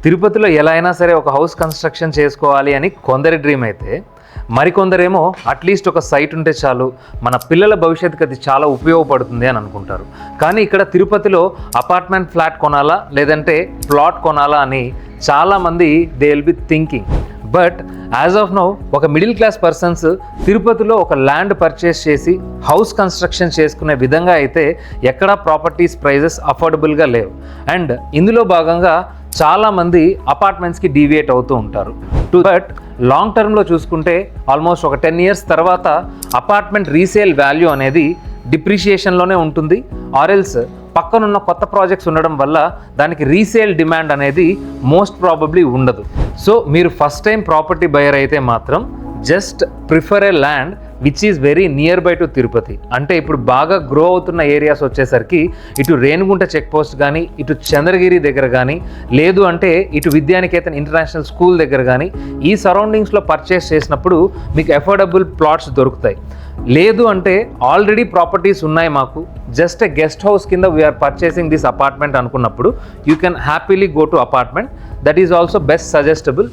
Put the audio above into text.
తిరుపతిలో ఎలా అయినా సరే ఒక హౌస్ కన్స్ట్రక్షన్ చేసుకోవాలి అని కొందరి డ్రీమ్ అయితే, మరికొందరేమో అట్లీస్ట్ ఒక సైట్ ఉంటే చాలు, మన పిల్లల భవిష్యత్తుకి అది చాలా ఉపయోగపడుతుంది అని అనుకుంటారు. కానీ ఇక్కడ తిరుపతిలో అపార్ట్మెంట్ ఫ్లాట్ కొనాలా లేదంటే ప్లాట్ కొనాలా అని చాలామంది they will be thinking. But as of now ఒక మిడిల్ క్లాస్ పర్సన్స్ తిరుపతిలో ఒక ల్యాండ్ పర్చేస్ చేసి హౌస్ కన్స్ట్రక్షన్ చేసుకునే విధంగా అయితే ఎక్కడా ప్రాపర్టీస్ ప్రైజెస్ అఫోర్డబుల్గా లేవు. అండ్ ఇందులో భాగంగా చాలామంది అపార్ట్మెంట్స్కి డీవియేట్ అవుతూ ఉంటారు. బట్ లాంగ్ టర్మ్లో చూసుకుంటే ఆల్మోస్ట్ ఒక 10 years తర్వాత అపార్ట్మెంట్ రీసేల్ వాల్యూ అనేది డిప్రిషియేషన్లోనే ఉంటుంది. ఆర్ఎల్స్ పక్కనున్న కొత్త ప్రాజెక్ట్స్ ఉండడం వల్ల దానికి రీసేల్ డిమాండ్ అనేది మోస్ట్ ప్రాబబ్లీ ఉండదు. సో మీరు ఫస్ట్ టైం ప్రాపర్టీ బయర్ అయితే మాత్రం just prefer A land which is very near by to Tirupati. అంటే ఇప్పుడు బాగా గ్రో అవుతున్న ఏరియాస్ వచ్చేసరికి ఇటు రేణుగుంట చెక్ పోస్ట్ కానీ, ఇటు చంద్రగిరి దగ్గర కానీ, లేదు అంటే ఇటు విద్యానికేతన్ ఇంటర్నేషనల్ స్కూల్ దగ్గర కానీ ఈ సరౌండింగ్స్లో పర్చేస్ చేసినప్పుడు మీకు అఫోర్డబుల్ ప్లాట్స్ దొరుకుతాయి. లేదు అంటే ఆల్రెడీ ప్రాపర్టీస్ ఉన్నాయి, మాకు జస్ట్ ఎ గెస్ట్ హౌస్ కింద వీఆర్ పర్చేసింగ్ దిస్ అపార్ట్మెంట్ అనుకున్నప్పుడు you can happily go to apartment. That is also best suggestible.